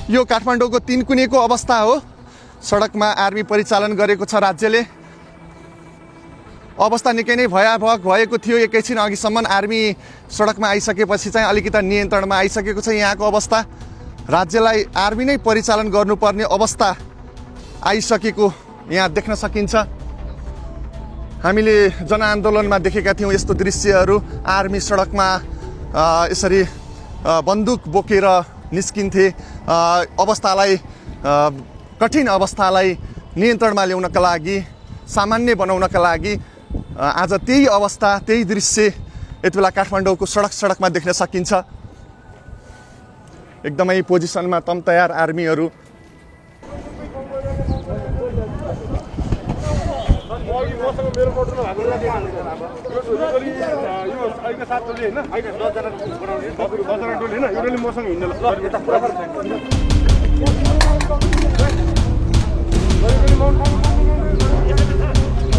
यो काठमाडौँको तीनकुनेको अवस्था हो। सडकमा आर्मी परिचालन गरेको छ राज्यले। अवस्था निकै नै भयावह भएको थियो। एकैछिन अघिसम्म आर्मी सडकमा आइसकेपछि चाहिँ अलिकति नियन्त्रणमा आइसकेको छ यहाँको अवस्था। राज्यलाई आर्मी नै परिचालन गर्नुपर्ने अवस्था आइसकेको यहाँ देख्न सकिन्छ। हामीले जनआन्दोलनमा देखेका थियौँ यस्तो दृश्यहरू। आर्मी सडकमा यसरी बन्दुक बोकेर निस्किन्थे। अवस्थालाई कठिन अवस्थालाई नियन्त्रणमा ल्याउनका लागि, सामान्य बनाउनका लागि आज त्यही अवस्था, त्यही दृश्य यति बेला काठमाडौँको सडकमा देख्न सकिन्छ। एकदमै पोजिसनमा तयार आर्मीहरू।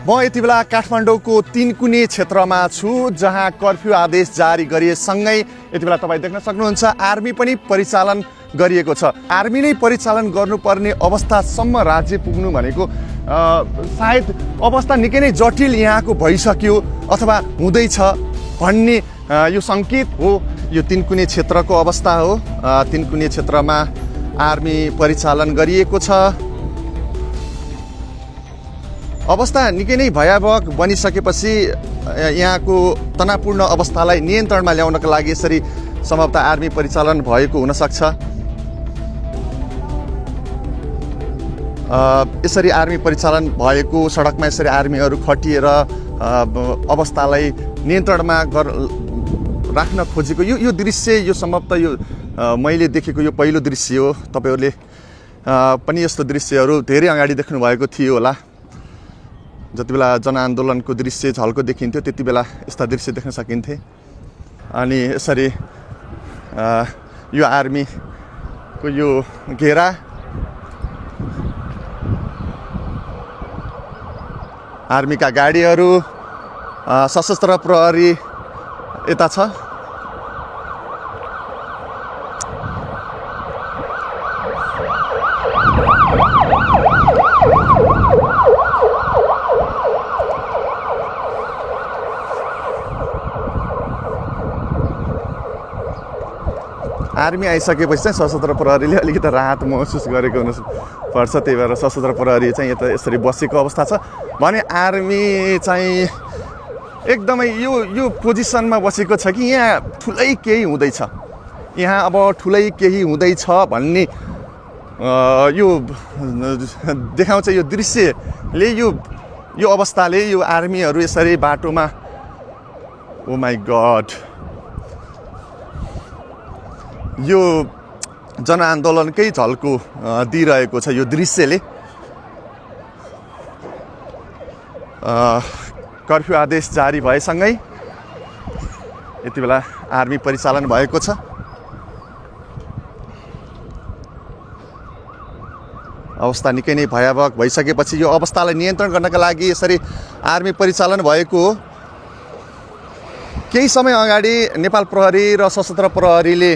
म यति बेला काठमाडौँको तीनकुने क्षेत्रमा छु, जहाँ कर्फ्यू आदेश जारी गरिएसँगै यति बेला तपाईँ देख्न सक्नुहुन्छ आर्मी पनि परिचालन गरिएको छ। आर्मी नै परिचालन गर्नुपर्ने अवस्थासम्म राज्य पुग्नु भनेको सायद अवस्था निकै नै जटिल यहाँको भइसक्यो अथवा हुँदैछ भन्ने यो सङ्केत हो। यो तीनकुने क्षेत्रको अवस्था हो। तीनकुने क्षेत्रमा आर्मी परिचालन गरिएको छ। अवस्था निकै नै भयावह बनिसकेपछि यहाँको तनावपूर्ण अवस्थालाई नियन्त्रणमा ल्याउनका लागि यसरी सम्भवतः आर्मी परिचालन भएको हुनसक्छ। यसरी आर्मी परिचालन भएको सडकमा यसरी आर्मीहरू खटिएर अवस्थालाई नियन्त्रणमा राख्न खोजेको यो दृश्य, यो सम्भवतः यो मैले देखेको यो पहिलो दृश्य हो। तपाईँहरूले पनि यस्तो दृश्यहरू धेरै अगाडि देख्नुभएको थियो होला। जति बेला जनआन्दोलनको दृश्य झल्को देखिन्थ्यो त्यति बेला यस्ता दृश्य देख्न सकिन्थे। अनि यसरी यो आर्मीको यो घेरा, आर्मीका गाडीहरू, सशस्त्र प्रहरी यता छ। आर्मी आइसकेपछि चाहिँ सशस्त्र प्रहरीले अलिकति राहत महसुस गरेको हुनुपर्छ। त्यही भएर सशस्त्र प्रहरी चाहिँ यता यसरी बसेको अवस्था छ भने आर्मी चाहिँ एकदमै यो पोजिसनमा बसेको छ कि यहाँ ठुलै केही हुँदैछ, यहाँ अब ठुलै केही हुँदैछ भन्ने यो देखाउँछ यो दृश्यले। यो अवस्थाले यो आर्मीहरू यसरी बाटोमा, ओ माई गड, यो जनआन्दोलनकै झल्को दिइरहेको छ यो दृश्यले। कर्फ्यू आदेश जारी भएसँगै यति बेला आर्मी परिचालन भएको छ। अवस्था निकै नै भयावह भइसकेपछि यो अवस्थालाई नियन्त्रण गर्नका लागि यसरी आर्मी परिचालन भएको हो। केही समय अगाडि नेपाल प्रहरी र सशस्त्र प्रहरीले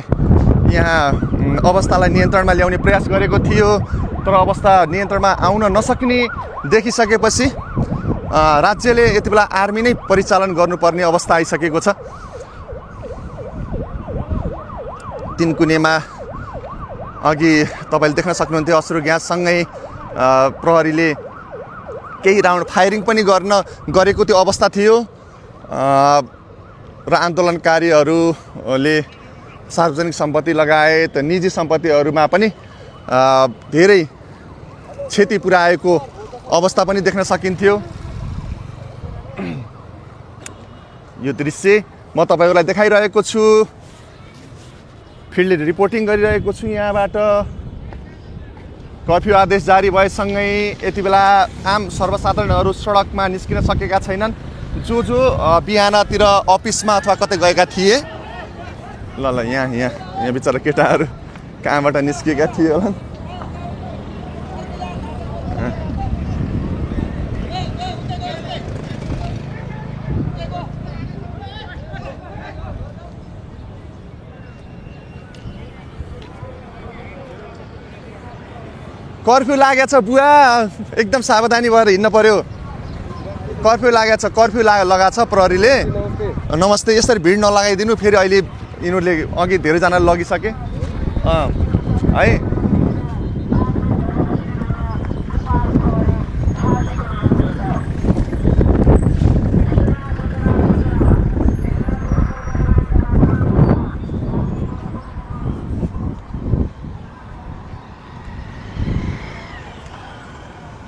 यहाँ अवस्थालाई नियन्त्रणमा ल्याउने प्रयास गरेको थियो, तर अवस्था नियन्त्रणमा आउन नसक्ने देखिसकेपछि राज्यले यति बेला आर्मी नै परिचालन गर्नुपर्ने अवस्था आइसकेको छ। तीनकुनेमा अघि तपाईँले देख्न सक्नुहुन्थ्यो अश्रु ग्याससँगै प्रहरीले केही राउन्ड फायरिङ पनि गरेको त्यो अवस्था थियो र आन्दोलनकारीहरूले सार्वजनिक सम्पत्ति लगायत निजी सम्पत्तिहरूमा पनि धेरै क्षति पुर्याएको अवस्था पनि देख्न सकिन्थ्यो। यो दृश्य म तपाईँहरूलाई देखाइरहेको छु, फिल्ड रिपोर्टिङ गरिरहेको छु यहाँबाट। कर्फ्यू आदेश जारी भएसँगै यति बेला आम सर्वसाधारणहरू सडकमा निस्किन सकेका छैनन्। जो बिहानतिर अफिसमा अथवा कतै गएका थिए, ल यहाँ बिचरा केटाहरू कहाँबाट निस्किएका थिए होला। कर्फ्यू लागेछ बुवा, एकदम सावधानी भएर हिँड्न पर्यो। कर्फ्यू लागेछ, कर्फ्यू लगाएको छ प्रहरीले। नमस्ते। यसरी भिड नलगाइदिनु, फेरि अहिले यिनीहरूले अघि धेरैजनाले लगिसके है।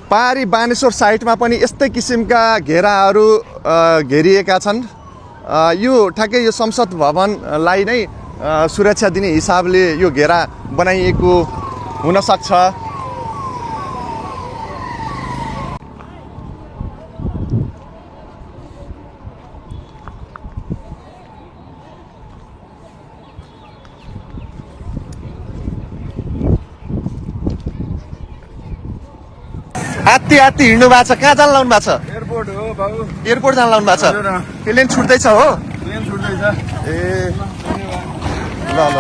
पहाडी बानेश्वर साइडमा पनि यस्तै किसिमका घेराहरू घेरिएका छन्। यो ठ्याक्कै यो संसद भवनलाई नै सुरक्षा दिने हिसाबले यो घेरा बनाइएको हुनसक्छ। हात्ती हात्ती हिँड्नु भएको छ। कहाँ जान लाउनु भएको छ? एयरपोर्ट हो बाबु। एयरपोर्ट जान लाउनु भएको छ? प्लेन छुट्दैछ हो? प्लेन छुट्दैछ। ए ल ल ल।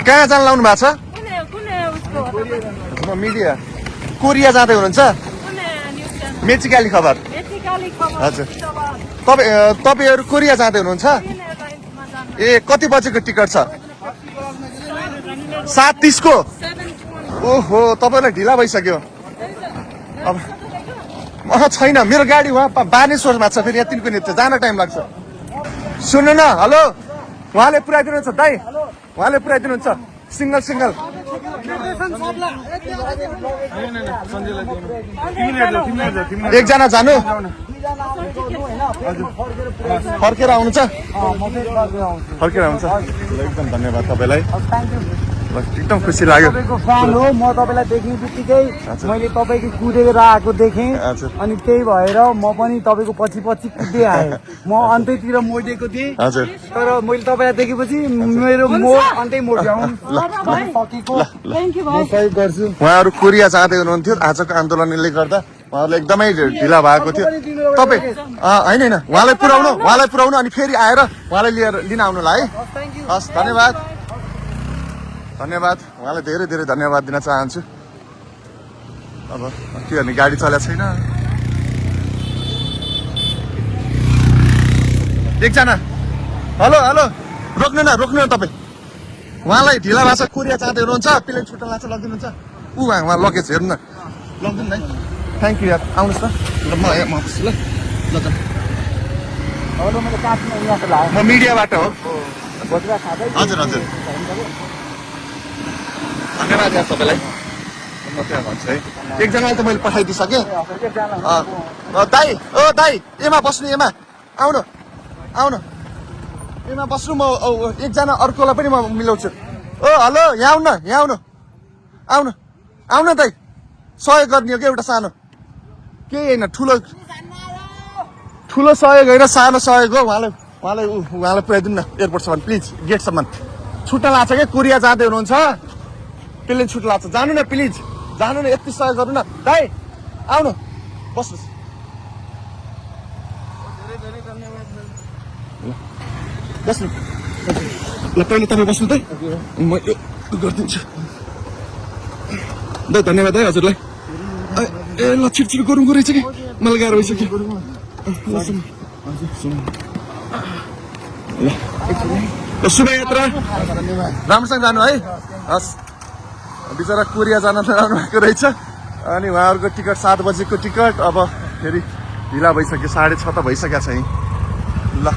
कहाँ जान लाउनु भएको छ? मिडिया। कोरिया जाँदै हुनुहुन्छ? मेचिकाली खबर। हजुर। तपाईँहरू कोरिया जाँदै हुनुहुन्छ? ए कति बजेको टिकट छ? 7:30 को? ओहो, तपाईँलाई ढिला भइसक्यो। अब छैन, मेरो गाडी उहाँ बानेश्वरमा छ, फेरि यहाँ तिनको नेत जान टाइम लाग्छ। सुन्नु न, हेलो, उहाँले पुऱ्याइदिनुहुन्छ दाइ, उहाँले पुऱ्याइदिनुहुन्छ सिङ्गल सिङ्गल। एकजना जानु, फर्केर आउनुहुन्छ? फर्केर आउँछ। एकदम धन्यवाद तपाईँलाई, एकदम खुसी लाग्यो। तपाईँको फ्यान हो म, तपाईँलाई देख्ने बित्तिकै मैले तपाईँको कुदेर आएको देखेँ, अनि त्यही भएर म पनि तपाईँको पछि पछि कुद्दै आएँ। म अन्त्यतिर मोडिएको थिएँ, हजुर, तर मैले तपाईँलाई देखेपछि मेरो मोड अन्त्य मोड्याउँ सकेको सहयोग गर्छु। उहाँहरू कोरिया जाँदै हुनुहुन्थ्यो आजको आन्दोलनले गर्दा, उहाँहरूलाई एकदमै ढिला भएको थियो। तपाईँ होइन होइन, उहाँलाई पुऱ्याउनु अनि फेरि आएर उहाँलाई लिन आउनुलाई है। हस्, धन्यवाद धन्यवाद, उहाँलाई धेरै धेरै धन्यवाद दिन चाहन्छु। अब के गर्ने, गाडी चलेको छैन। एकजना, हेलो हेलो, रोक्नु न तपाईँ, उहाँलाई ढिला भएको छ, कोरिया जाँदै हुनुहुन्छ, प्लेन छुट्न लाग्छ, लगिदिनुहुन्छ। उहाँ लगेज हेर्नु न, लगिदिनु न है। थ्याङ्क यू यार, आउनुहोस् न, म ल ल। म मिडियाबाट हो। हजुर हजुर, धन्यवाद यार तपाईँलाई। म त्यहाँ भन्छु है, एकजनालाई त मैले पठाइदिइसकेँ। दाइ, ओ दाइ, एमा बस्नु, एमा आउनु आउनु, एमा बस्नु। म एकजना अर्कोलाई पनि म मिलाउँछु। ओ हेलो, यहाँ आउनु आउनु दाइ, सहयोग गर्ने हो क्या, एउटा सानो, केही होइन, ठुलो सहयोग होइन, सानो सहयोग हो। उहाँलाई पुऱ्याइदिनु न एयरपोर्टसम्म प्लिज, गेटसम्म। छुट्न लाग्छ क्या, कोरिया जाँदै हुनुहुन्छ, प्लेन छुट्न लाग्छ, जानु न प्लिज, जानु न, यति सहयोग गर्नु न दाइ। आउनु, बस्नुहोस्। बस्नु ल, पहिला तपाईँ बस्नु त, म यो गरिदिन्छु। ल धन्यवाद है हजुरलाई। ए ल, छिटो गरौँ रहेछ कि, मलाई गाह्रो भइसक्यो। ल शुभयात्रा, राम्रोसँग जानु है। हस्, बिचरा कोरिया जान नराउनु भएको रहेछ, अनि उहाँहरूको टिकट 7 बजेको टिकट, अब फेरि ढिला भइसक्यो, 6:30 त भइसकेको छ यहीँ। ल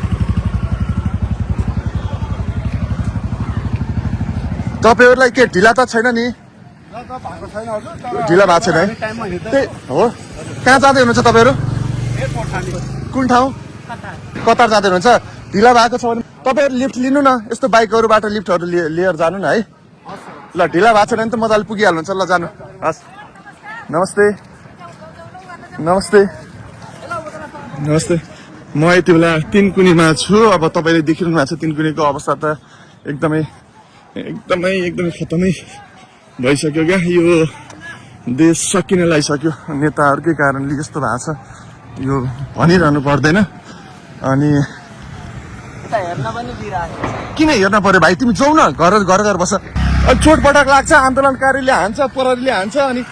तपाईँहरूलाई के ढिला त छैन नि? ढिला भएको छैन है? त्यही हो। कहाँ जाँदै हुनुहुन्छ तपाईँहरू? कुन ठाउँ? कतार जाँदै हुनुहुन्छ? ढिला भएको छ भने तपाईँहरू लिफ्ट लिनु न, यस्तो बाइकहरूबाट लिफ्टहरू लिएर जानु न है। ल ढिला भएको छैन भने त मजाले पुगिहाल्नुहुन्छ। ल जानु। हस्, नमस्ते नमस्ते नमस्ते। म यति बेला तिनकुनीमा छु। अब तपाईँले देखिरहनु भएको छ तिनकुनीको अवस्था त एकदमै खतमै भइसक्यो क्या। यो देश सकिन लागिसक्यो, नेताहरूकै कारणले यस्तो भएको छ, यो भनिरहनु पर्दैन। अनि हेर्न पनि दिइरहेको छ। किन हेर्न पर्यो भाइ, तिमी जाऊ न, घर घर बस। चोटपटक लाग्छ, आन्दोलनकारीले हान्छ, प्रहरीले हान्छ, अनि